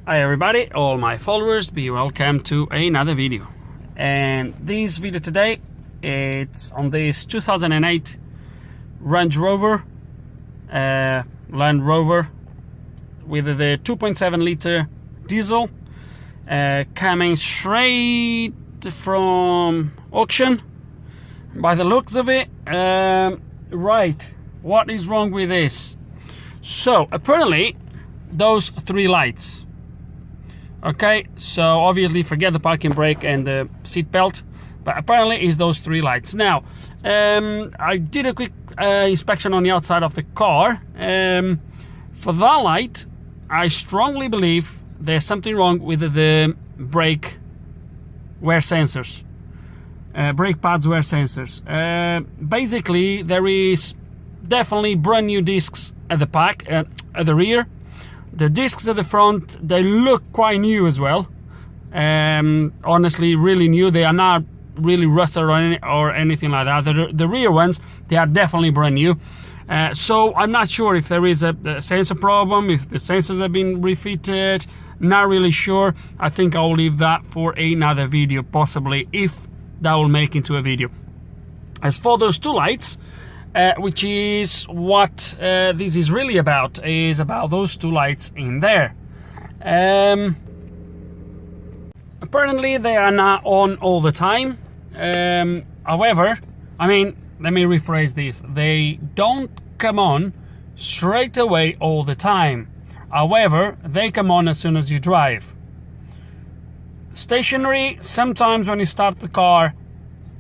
Hi everybody, all my followers, be welcome to another video. And this video today, it's on this 2008 Range Rover, Land Rover with the 2.7 liter diesel, coming straight from auction by the looks of it. Right, what is wrong with this? So apparently those three lights. Okay, so obviously forget the parking brake and the seat belt, but apparently it's those three lights. Now, I did a quick inspection on the outside of the car. For that light, I strongly believe there's something wrong with the brake wear sensors. Brake pads wear sensors. Basically, there is definitely brand new discs at the back, at the rear. The discs at the front, they look quite new as well. Honestly, really new. They are not really rusted or anything like that. The rear ones, they are definitely brand new. So I'm not sure if there is a sensor problem, if the sensors have been refitted. Not really sure. I think I'll leave that for another video, possibly, if that will make into a video. As for those two lights, which is what this is really about, is about those two lights in there. Apparently they are not on all the time. However, I mean, let me rephrase this. They don't come on straight away all the time. However, they come on as soon as you drive. Stationary, sometimes when you start the car,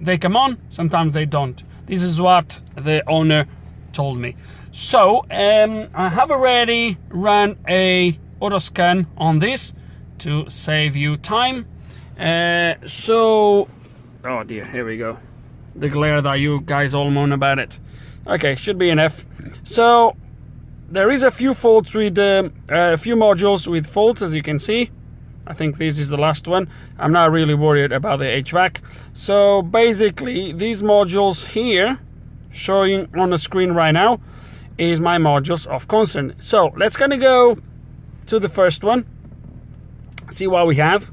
they come on, sometimes they don't. This is what the owner told me. So I have already run a auto scan on this to save you time. So, oh dear, here we go. The glare that you guys all moan about it. Okay, should be enough. So there is a few faults with a few modules with faults, as you can see. I think this is the last one. I'm not really worried about the HVAC. So basically, these modules here, showing on the screen right now, is my modules of concern. So let's gonna go to the first one, see what we have.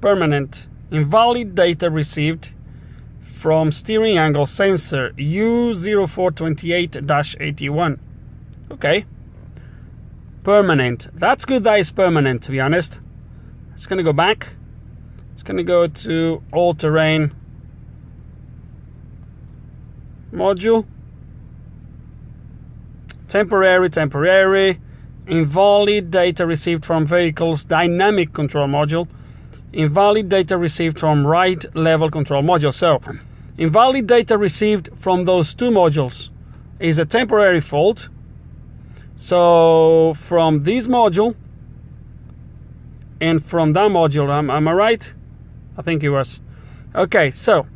Permanent invalid data received from steering angle sensor U0428-81. Okay. Permanent. That's good that is permanent, to be honest. It's gonna go back. It's gonna go to all-terrain module. Temporary. Invalid data received from vehicle's dynamic control module. Invalid data received from right level control module. So, invalid data received from those two modules is a temporary fault. So from this module and from that module, am I right? I think it was. Okay, so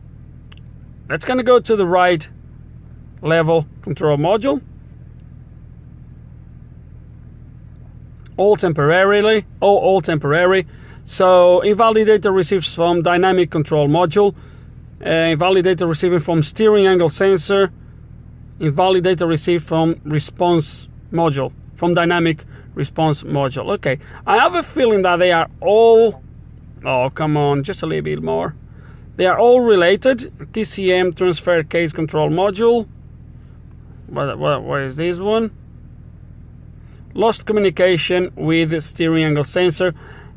let's gonna go to the right level control module. All temporary. So invalid data received from dynamic control module. Invalid data received from steering angle sensor. Invalid data received from response module, from dynamic response module. Okay, I have a feeling that they are all, oh come on, just a little bit more. They are all related. TCM transfer case control module. What is this one? Lost communication with the steering angle sensor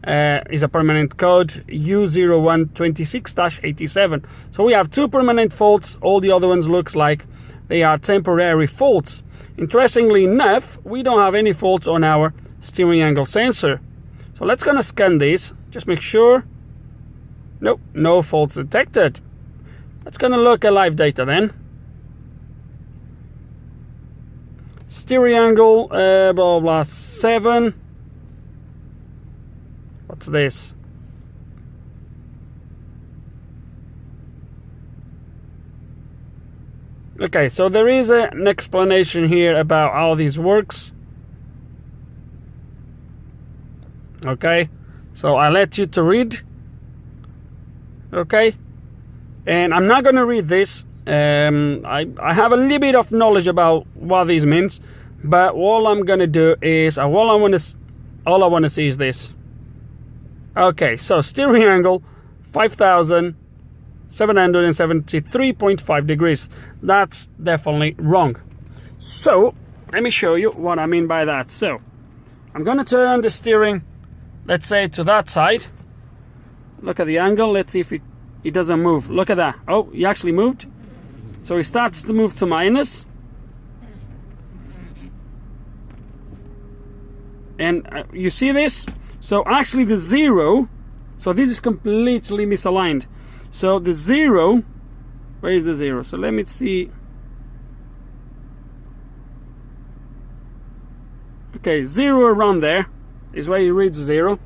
is a permanent code U0126-87. So we have two permanent faults. All the other ones looks like they are temporary faults. Interestingly enough, we don't have any faults on our steering angle sensor. So let's gonna scan this, just make sure. Nope, no faults detected. Let's gonna look at live data then. Steering angle, blah blah blah, 7. What's this? Okay, so there is an explanation here about how this works. Okay, so I let you to read. Okay, and I'm not going to read this. I have a little bit of knowledge about what this means. but all I'm gonna do is all I want to see is this. Okay, so steering angle 5,773.5 degrees. That's definitely wrong. So let me show you what I mean by that. So I'm gonna turn the steering, let's say, to that side. Look at the angle. Let's see if it doesn't move. Look at that. Oh, he actually moved. So he starts to move to minus. And you see this? So actually the 0, so this is completely misaligned. So the 0, where is the 0? So let me see. Okay, 0 around there is where he reads 0.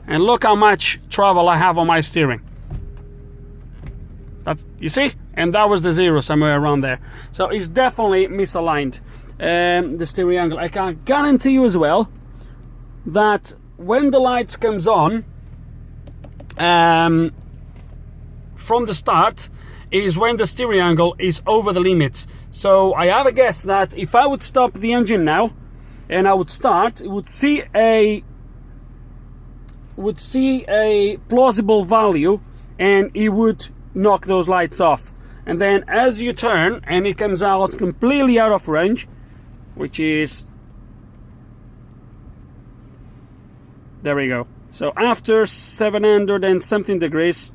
And look how much travel I have on my steering. That, you see? And that was the 0 somewhere around there. So it's definitely misaligned, the steering angle. I can guarantee you as well that when the lights comes on from the start is when the steering angle is over the limit. So I have a guess that if I would stop the engine now and I would start, it would see a plausible value and it would knock those lights off. And then as you turn and it comes out completely out of range, which is, there we go. So after 700 and something degrees,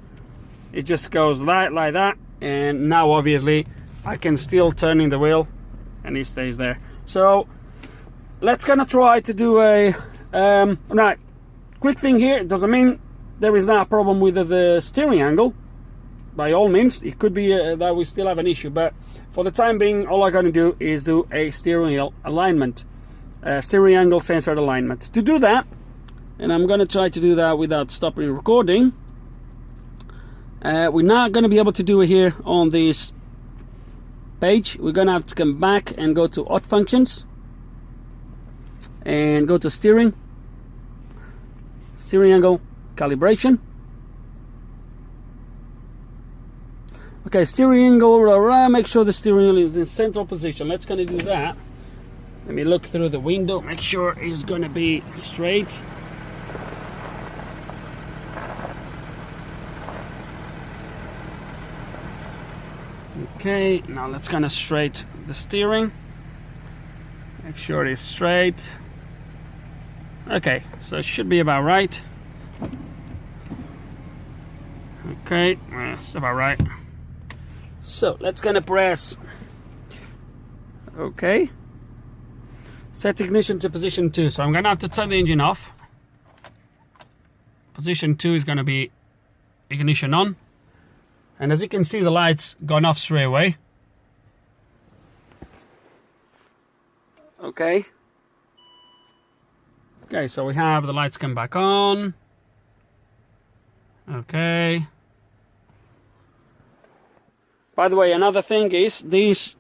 it just goes like that. And now obviously I can still turn in the wheel and it stays there. So let's gonna try to do a right, quick thing here. It doesn't mean there is not a problem with the steering angle. By all means, it could be that we still have an issue, but for the time being, all I'm going to do is do a steering wheel alignment, steering angle sensor alignment. To do that, and I'm going to try to do that without stopping recording, we're not going to be able to do it here on this page. We're going to have to come back and go to Auto Functions and go to steering angle calibration. Okay, steering angle, make sure the steering wheel is in central position. Let's gonna do that. Let me look through the window, make sure it's gonna be straight. Okay, now let's gonna straight the steering. Make sure it's straight. Okay, so it should be about right. Okay, that's about right. So let's gonna press OK. Set ignition to position 2. So I'm gonna have to turn the engine off. Position 2 is gonna be ignition on. And as you can see, the lights gone off straight away. Okay. Okay, so we have the lights come back on. Okay. By the way, another thing is these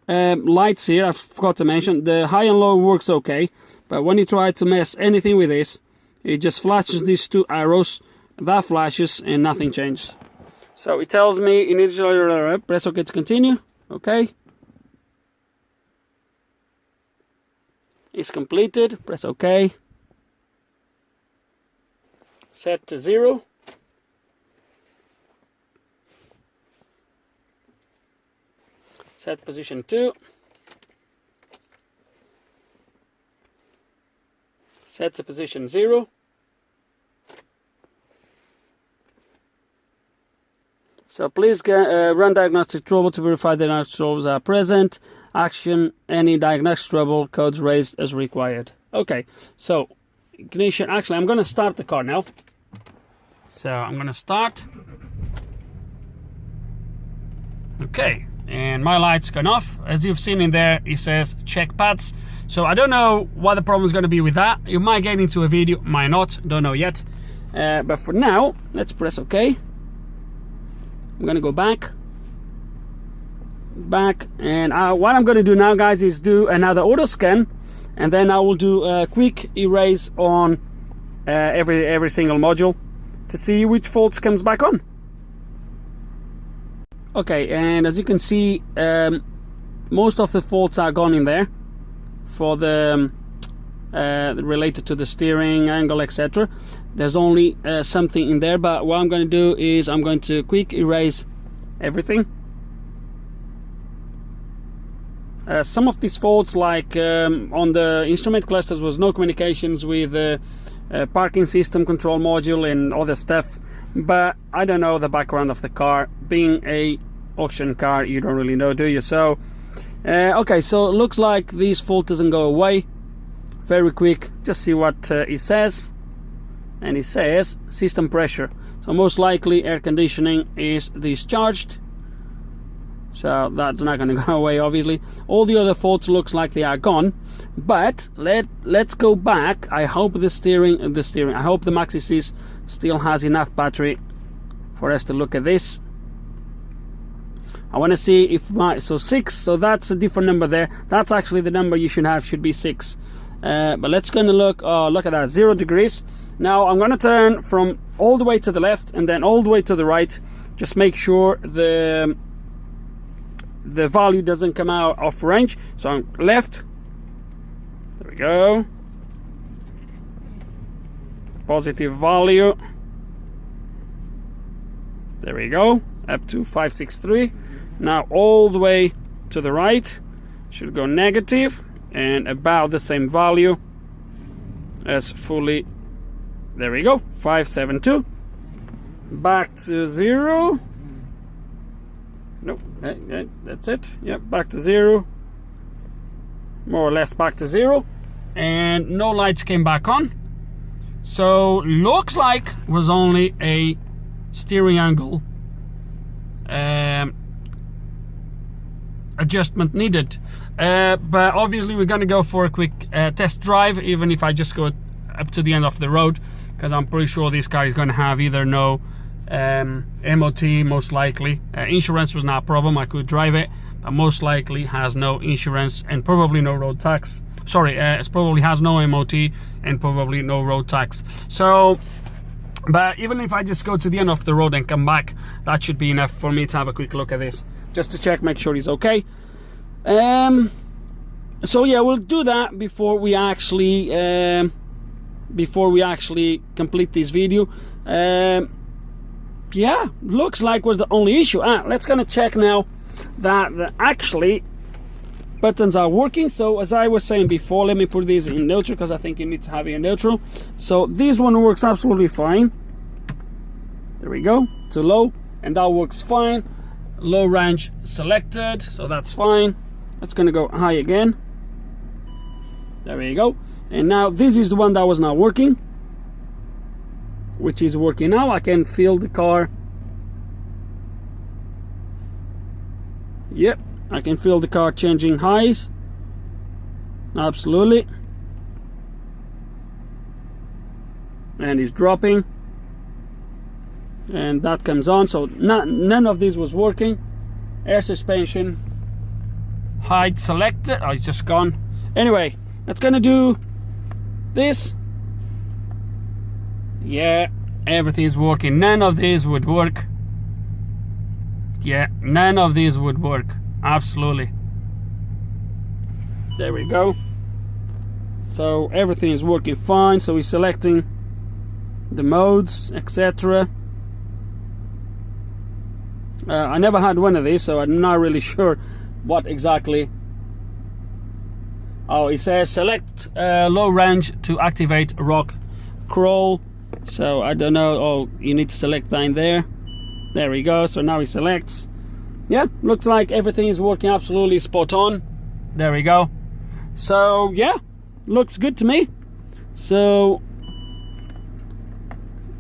lights here, I forgot to mention, the high and low works okay, but when you try to mess anything with this, it just flashes these 2 arrows, that flashes and nothing changes. So it tells me initially press OK to continue. Okay. It's completed, press OK. Set to 0. Set position 2. Set to position 0. So please run diagnostic trouble to verify that diagnostic troubles are present. Action any diagnostic trouble codes raised as required. Okay, so ignition. Actually, I'm going to start the car now. So I'm going to start. Okay. And my light's gone off. As you've seen in there, it says check pads. So I don't know what the problem is going to be with that. You might get into a video, might not, don't know yet. But for now, let's press OK. I'm going to go back, and what I'm going to do now, guys, is do another auto scan, and then I will do a quick erase on every single module to see which faults comes back on. Okay, and as you can see, most of the faults are gone in there. for the related to the steering angle, etc. There's only something in there, but what I'm going to do is I'm going to quick erase everything. Some of these faults, like on the instrument clusters, was no communications with parking system control module and other stuff, but I don't know the background of the car. Being a auction car, you don't really know, do you? So okay, so it looks like this fault doesn't go away very quick. Just see what it says, and it says system pressure, so most likely air conditioning is discharged, so that's not going to go away, obviously. All the other faults looks like they are gone, but let's go back. I hope the steering, I hope the Maxi-Sys still has enough battery for us to look at this. I want to see if my, so 6, so that's a different number there. That's actually the number you should have, should be 6. But let's go and look. Oh, look at that, 0 degrees. Now I'm going to turn from all the way to the left and then all the way to the right. Just make sure the value doesn't come out of range. So I'm left, there we go, positive value, there we go, up to 563. Now all the way to the right should go negative, and about the same value as fully, there we go, 572. Back to 0. Nope, that's it. Yep, back to 0, more or less back to 0, and no lights came back on. So looks like was only a steering angle adjustment needed, but obviously we're going to go for a quick test drive, even if I just go up to the end of the road, because I'm pretty sure this car is going to have either no MOT, most likely. Insurance was not a problem, I could drive it, but most likely has no insurance and probably no road tax. Sorry, it probably has no MOT and probably no road tax. So, but even if I just go to the end of the road and come back, that should be enough for me to have a quick look at this, just to check, make sure he's okay. So yeah, we'll do that before we actually complete this video. Yeah, looks like was the only issue. Let's gonna check now that actually buttons are working. So as I was saying before, let me put this in neutral, because I think you need to have it in neutral. So this one works absolutely fine. There we go, to low, and that works fine. Low range selected, so that's fine. That's gonna go high again. There we go. And now this is the one that was not working, which is working now. I can feel the car. Yep, I can feel the car changing highs. Absolutely. And it's dropping. And that comes on. So none of this was working. Air suspension. Height selected. Oh, it's just gone. Anyway, that's gonna do this. Yeah, everything is working. None of these would work. Yeah, none of these would work. Absolutely. There we go. So everything is working fine. So we're selecting the modes, etc. I never had one of these, so I'm not really sure what exactly. Oh, it says select low range to activate rock crawl. So I don't know. Oh, you need to select that in there. There we go. So now he selects. Yeah, looks like everything is working absolutely spot on. There we go. So yeah, looks good to me. So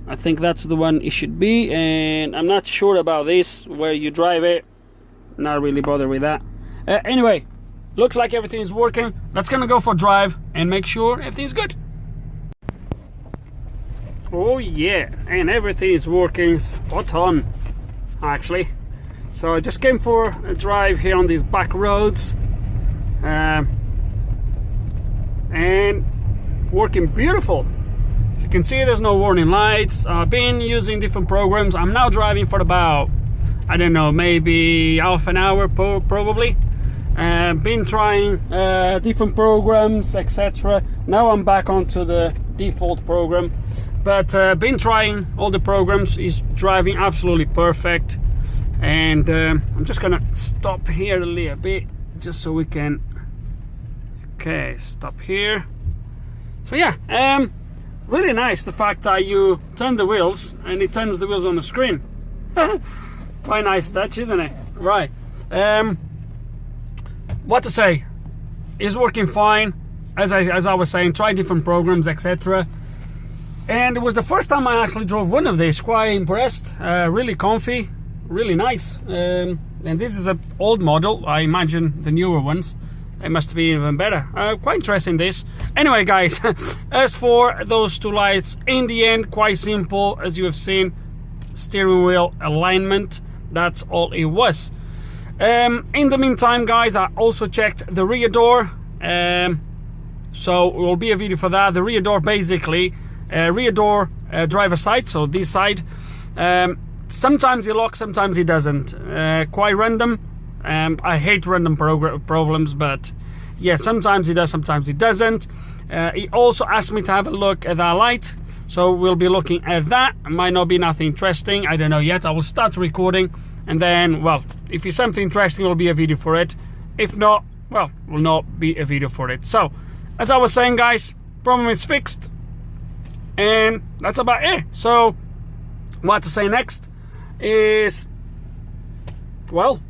I think that's the one it should be, and I'm not sure about this, where you drive it. Not really bothered with that. Anyway, looks like everything is working. Let's gonna go for a drive and make sure everything's good. Oh yeah, and everything is working spot on, actually. So I just came for a drive here on these back roads, and working beautiful. As you can see, there's no warning lights. I've been using different programs. I'm now driving for about, I don't know, maybe half an hour probably. been trying different programs, etc. Now I'm back onto the default program, but been trying all the programs. Is driving absolutely perfect. And I'm just gonna stop here a little bit just so we can, okay, stop here. So yeah, really nice the fact that you turn the wheels and it turns the wheels on the screen. Quite nice touch, isn't it? Right. What to say, it's working fine. As I was saying, try different programs, etc. And it was the first time I actually drove one of these. Quite impressed. Really comfy, really nice. And this is an old model. I imagine the newer ones, they must be even better. Quite interesting this. Anyway guys, as for those two lights, in the end, quite simple. As you have seen, steering wheel alignment, that's all it was. In the meantime guys, I also checked the rear door. So it will be a video for that. The rear door, basically, rear door driver side, so this side, sometimes he locks, sometimes he doesn't. Quite random. I hate random problems, but yeah, sometimes he does, sometimes he doesn't. He also asked me to have a look at that light, so we'll be looking at that. It might not be nothing interesting, I don't know yet. I will start recording, and then, well, if it's something interesting, it will be a video for it. If not, well, will not be a video for it. So as I was saying guys, problem is fixed, and that's about it. So what to say next is, well,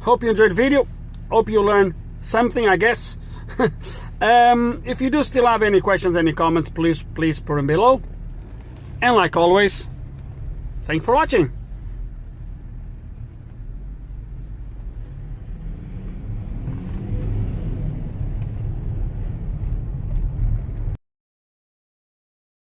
hope you enjoyed the video, hope you learned something, I guess. If you do still have any questions, any comments, please put them below. And like always, thanks for watching.